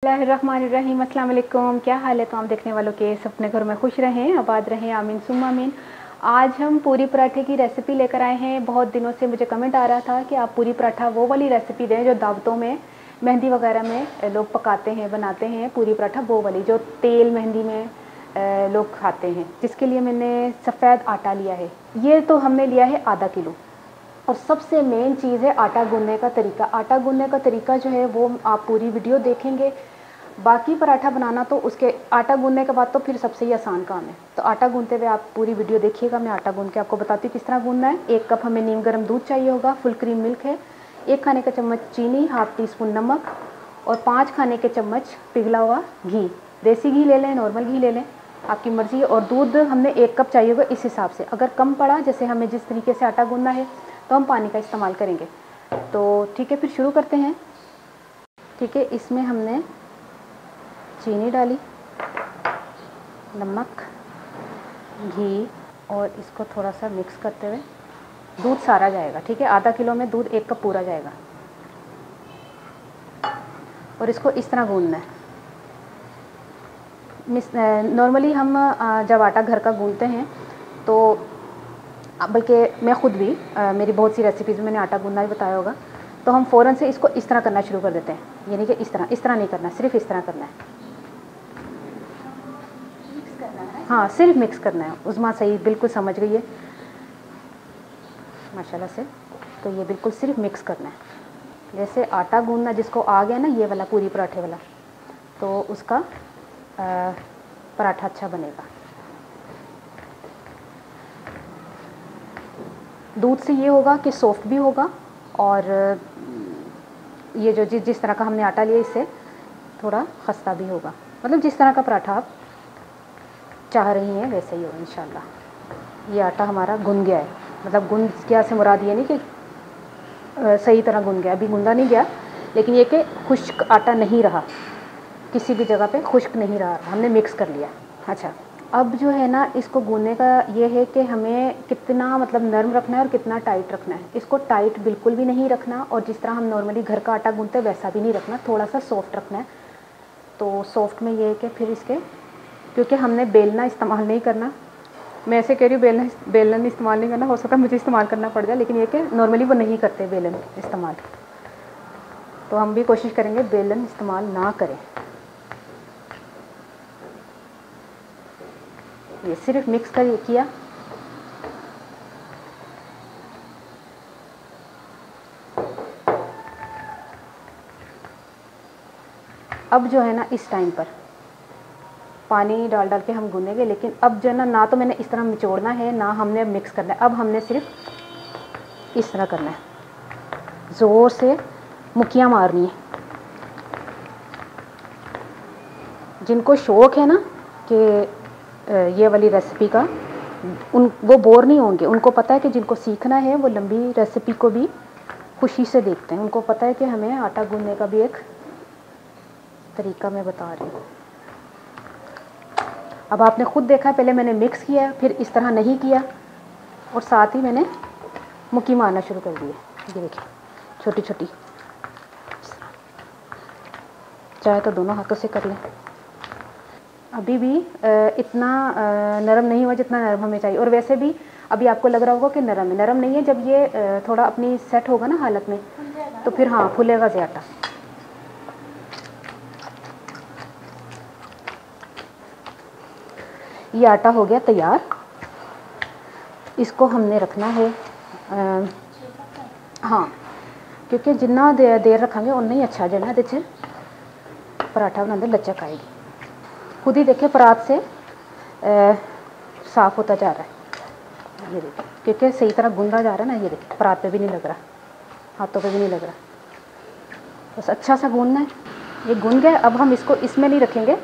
बिस्मिल्लाहिर्रहमानिर्रहीम, अस्सलाम वालेकुम। क्या हाल है तमाम देखने वालों के? सब अपने घर में खुश रहें, आबाद रहें, आमीन सुम्मा आमीन। आज हम पूरी पराठे की रेसिपी लेकर आए हैं। बहुत दिनों से मुझे कमेंट आ रहा था कि आप पूरी पराठा वो वाली रेसिपी दें जो दावतों में, मेहंदी वगैरह में लोग पकाते हैं, बनाते हैं। पूरी पराठा वो वाली जो तेल मेहंदी में लोग खाते हैं, जिसके लिए मैंने सफ़ेद आटा लिया है। ये तो हमने लिया है आधा किलो। और सबसे मेन चीज़ है आटा गूंदने का तरीका। आटा गूंदने का तरीका जो है वो आप पूरी वीडियो देखेंगे। बाकी पराठा बनाना तो उसके आटा गूंदने के बाद तो फिर सबसे ही आसान काम है। तो आटा गूंदते हुए आप पूरी वीडियो देखिएगा। मैं आटा गूंद के आपको बताती हूँ किस तरह गूंदना है। 1 कप हमें नीम गर्म दूध चाहिए होगा, फुल क्रीम मिल्क है, 1 खाने का चम्मच चीनी, हाफ टी स्पून नमक और 5 खाने के चम्मच पिघला हुआ घी। देसी घी ले लें, नॉर्मल घी ले लें, आपकी मर्ज़ी है। और दूध हमने 1 कप चाहिए होगा इस हिसाब से। अगर कम पड़ा, जैसे हमें जिस तरीके से आटा गूंदना है, तो हम पानी का इस्तेमाल करेंगे। तो ठीक है, फिर शुरू करते हैं। ठीक है, इसमें हमने चीनी डाली, नमक, घी और इसको थोड़ा सा मिक्स करते हुए दूध सारा जाएगा। ठीक है, आधा किलो में दूध 1 कप पूरा जाएगा और इसको इस तरह गूंदना है। नॉर्मली हम जब आटा घर का गूंदते हैं तो, बल्कि मैं ख़ुद भी मेरी बहुत सी रेसिपीज़ में मैंने आटा गूंदना भी बताया होगा, तो हम फ़ौरन से इसको इस तरह करना शुरू कर देते हैं। यानी कि इस तरह नहीं करना, सिर्फ इस तरह करना है। हाँ, सिर्फ मिक्स करना है। उज़मा सही बिल्कुल समझ गई है माशाल्लाह से। तो ये बिल्कुल सिर्फ मिक्स करना है। जैसे आटा गूंदना जिसको आ गया ना, ये वाला पूरी पराठे वाला, तो उसका पराठा अच्छा बनेगा। दूध से ये होगा कि सॉफ्ट भी होगा और ये जो जिस तरह का हमने आटा लिया इससे थोड़ा खस्ता भी होगा। मतलब जिस तरह का पराठा आप चाह रही हैं वैसे ही हो इंशाल्लाह। ये आटा हमारा गुन गया है। मतलब गुन गया से मुराद ये नहीं कि सही तरह गुन गया, अभी गुंदा नहीं गया, लेकिन ये कि खुश्क आटा नहीं रहा, किसी भी जगह पे खुश्क नहीं रहा, हमने मिक्स कर लिया। अच्छा, अब जो है ना, इसको गूंदने का ये है कि हमें कितना मतलब नरम रखना है और कितना टाइट रखना है। इसको टाइट बिल्कुल भी नहीं रखना और जिस तरह हम नॉर्मली घर का आटा गूंदते हैं वैसा भी नहीं रखना, थोड़ा सा सॉफ्ट रखना है। तो सॉफ्ट में ये है कि फिर इसके, क्योंकि हमने बेलना इस्तेमाल नहीं करना, मैं ऐसे कह रही हूँ बेलन इस्तेमाल नहीं करना, हो सकता है मुझे इस्तेमाल करना पड़ जाए, लेकिन ये कि नॉर्मली वो नहीं करते बेलन इस्तेमाल, तो हम भी कोशिश करेंगे बेलन इस्तेमाल ना करें। ये सिर्फ मिक्स कर किया। अब जो है ना, इस टाइम पर पानी डाल के हम गूंदेंगे, लेकिन अब जो है ना तो मैंने इस तरह निचोड़ना है, ना हमने मिक्स करना है। अब हमने सिर्फ इस तरह करना है, ज़ोर से मुक्कियाँ मारनी है। जिनको शौक़ है ना कि ये वाली रेसिपी का, वो बोर नहीं होंगे। उनको पता है कि जिनको सीखना है वो लंबी रेसिपी को भी खुशी से देखते हैं। उनको पता है कि हमें आटा गूंदने का भी एक तरीका मैं बता रही हूँ। अब आपने ख़ुद देखा, पहले मैंने मिक्स किया, फिर इस तरह नहीं किया और साथ ही मैंने मुक्की मारना शुरू कर दिया। ये देखिए, छोटी छोटी, चाहे तो दोनों हाथों से कर लें। अभी भी इतना नरम नहीं हुआ जितना नरम हमें चाहिए। और वैसे भी अभी आपको लग रहा होगा कि नरम है, नरम नहीं है। जब ये थोड़ा अपनी सेट होगा ना हालत में, तो फिर हाँ फूलेगा से आटा। ये आटा हो गया तैयार। इसको हमने रखना है हाँ, क्योंकि जितना देर रखेंगे उतना ही अच्छा जो है ना पराठा बनाने लचक आएगी। खुद ही देखिए परात से साफ़ होता जा रहा है। ये देखिए, क्योंकि सही तरह गूंदा जा रहा है ना। ये देखिए, परात पे भी नहीं लग रहा, हाथों पे भी नहीं लग रहा, बस अच्छा सा गूंदना है। ये गूंद गया। अब हम इसको इसमें नहीं रखेंगे,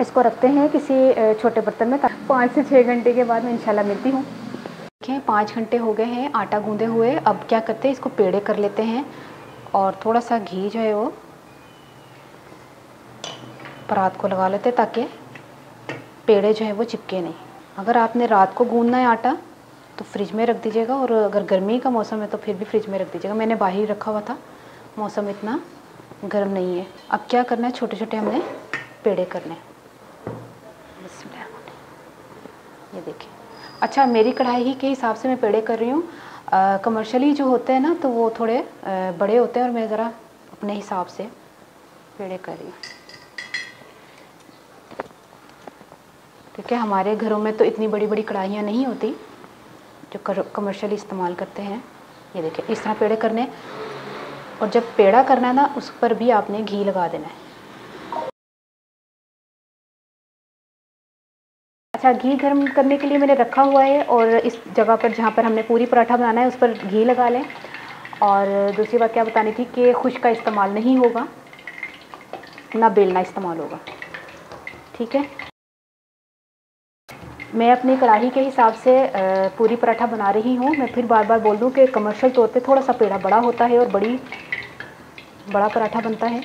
इसको रखते हैं किसी छोटे बर्तन में। 5 से 6 घंटे के बाद मैं इंशाल्लाह मिलती हूँ। देखिए 5 घंटे हो गए हैं आटा गूंदे हुए। अब क्या करते हैं, इसको पेड़े कर लेते हैं और थोड़ा सा घी जो है वो परात को लगा लेते हैं ताकि पेड़े जो है वो चिपके नहीं। अगर आपने रात को गूंदना है आटा तो फ्रिज में रख दीजिएगा, और अगर गर्मी का मौसम है तो फिर भी फ्रिज में रख दीजिएगा। मैंने बाहर रखा हुआ था, मौसम इतना गर्म नहीं है। अब क्या करना है, छोटे छोटे हमने पेड़े करने हैं। ये देखिए, अच्छा मेरी कढ़ाई ही के हिसाब से मैं पेड़े कर रही हूँ। कमर्शियली जो होते हैं ना तो वो थोड़े बड़े होते हैं और मैं ज़रा अपने हिसाब से पेड़े कर रही हूँ, क्योंकि हमारे घरों में तो इतनी बड़ी बड़ी कढ़ाइयाँ नहीं होती जो कमर्शियली इस्तेमाल करते हैं। ये देखिए, इस तरह पेड़े करने, और जब पेड़ा करना है ना उस पर भी आपने घी लगा देना है। अच्छा, घी गर्म करने के लिए मैंने रखा हुआ है, और इस जगह पर जहाँ पर हमने पूरी पराठा बनाना है उस पर घी लगा लें। और दूसरी बात क्या बतानी थी कि खुश का इस्तेमाल नहीं होगा, ना बेलना इस्तेमाल होगा, ठीक है। मैं अपनी कढ़ाई के हिसाब से पूरी पराठा बना रही हूँ। मैं फिर बार बार बोल दूँ कि कमर्शियल तौर पे थोड़ा सा पेड़ा बड़ा होता है और बड़ा पराठा बनता है,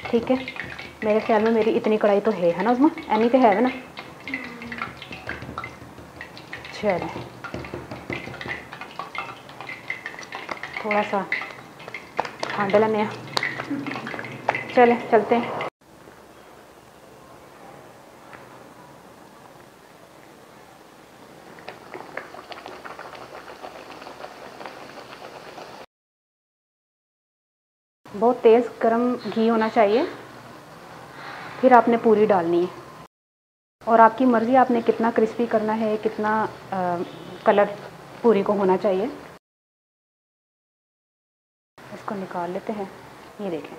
ठीक है। मेरे ख्याल में मेरी इतनी कढ़ाई तो है ना उसमें, एनी तो है ना। चलो थोड़ा सा ठंड लेने, चले चलते हैं। बहुत तेज़ गरम घी होना चाहिए, फिर आपने पूरी डालनी है, और आपकी मर्ज़ी आपने कितना क्रिस्पी करना है, कितना कलर पूरी को होना चाहिए। इसको निकाल लेते हैं। ये देखें,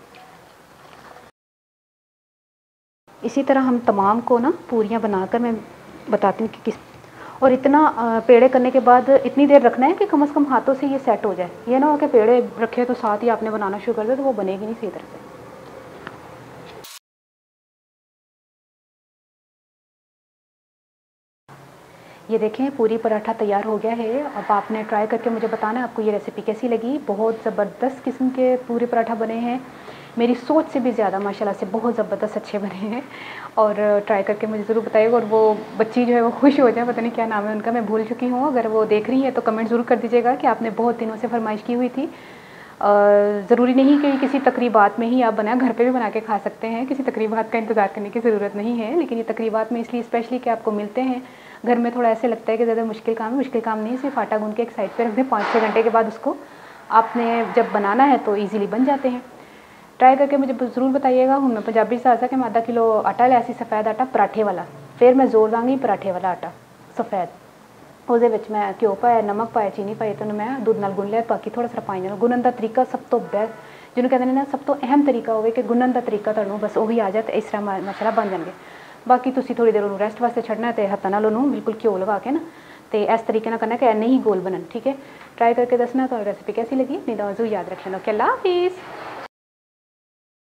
इसी तरह हम तमाम को ना पूरियाँ बनाकर मैं बताती हूँ कि किस, और इतना पेड़े करने के बाद इतनी देर रखना है कि कम से कम हाथों से ये सेट हो जाए। ये ना हो कि पेड़े रखे तो साथ ही आपने बनाना शुरू कर दिया तो वो बनेगी नहीं सही तरह से। ये देखें, पूरी पराठा तैयार हो गया है। अब आपने ट्राई करके मुझे बताना है आपको ये रेसिपी कैसी लगी। बहुत ज़बरदस्त किस्म के पूरी पराठा बने हैं, मेरी सोच से भी ज़्यादा माशाल्लाह से बहुत ज़बरदस्त अच्छे बने हैं। और ट्राई करके मुझे ज़रूर बताइएगा। और वो बच्ची जो है वो खुश हो जाए, पता नहीं क्या नाम है उनका, मैं भूल चुकी हूँ। अगर वो देख रही है तो कमेंट ज़रूर कर दीजिएगा कि आपने बहुत दिनों से फरमाइश की हुई थी। ज़रूरी नहीं कि किसी तकरीबात में ही आप बनाएं, घर पे भी बना के खा सकते हैं। किसी तकरीबात का इंतज़ार करने की ज़रूरत नहीं है। लेकिन ये तकरीबात में इसलिए स्पेशली कि आपको मिलते हैं घर में, थोड़ा ऐसे लगता है कि ज़्यादा मुश्किल काम है। मुश्किल काम नहीं, सिर्फ आटा गूँध के एक साइड पे रख दें, 5-6 घंटे के बाद उसको आपने जब बनाना है तो ईज़िली बन जाते हैं। ट्राई करके मुझे ज़रूर बताइएगा। हूँ मैं पंजाबी सासा कि मैं आधा किलो आटा लिया सी, सफ़ेद आटा पराठे वाला। फिर मैं जोर दांगी पराठे वाला आटा सफ़ेद, ਉਹਦੇ ਵਿੱਚ ਮੈਂ ਘਿਓ ਪਾਇਆ, ਨਮਕ ਪਾਇਆ, ਚੀਨੀ ਪਾਈ ਤੇ ਉਹਨੂੰ ਮੈਂ ਦੁੱਧ ਨਾਲ ਗੁੰਨ ਲਿਆ। ਬਾਕੀ ਥੋੜਾ ਸਾ ਪਾਣੀ ਨਾਲ ਗੁੰਨਣ ਦਾ ਤਰੀਕਾ ਸਭ ਤੋਂ ਬੈਸਟ, ਜਿਹਨੂੰ ਕਹਿੰਦੇ ਨੇ ਨਾ, ਸਭ ਤੋਂ ਅਹਿਮ ਤਰੀਕਾ ਹੋਵੇ ਕਿ ਗੁੰਨਣ ਦਾ ਤਰੀਕਾ ਤੁਹਾਨੂੰ ਬਸ ਉਹੀ ਆ ਜਾਏ ਤੇ ਇਸ ਤਰ੍ਹਾਂ ਮਸਾਲਾ ਬਣ ਜਾਣਗੇ। ਬਾਕੀ ਤੁਸੀਂ ਥੋੜੀ ਦੇਰ ਉਹਨੂੰ ਰੈਸਟ ਵਾਸਤੇ ਛੱਡਣਾ ਤੇ ਹੱਥਾਂ ਨਾਲ ਉਹਨੂੰ ਬਿਲਕੁਲ ਘਿਓ ਲਗਾ ਕੇ ਨਾ ਤੇ ਇਸ ਤਰੀਕੇ ਨਾਲ ਕਰਨਾ ਕਿ ਐਨੇ ਹੀ ਗੋਲ ਬਣਨ, ਠੀਕ ਹੈ। ट्राई करके दसना तो रेसिपी कैसी लगी। अपनी दुआ याद रख लेना। अल्लाह हाफिज़।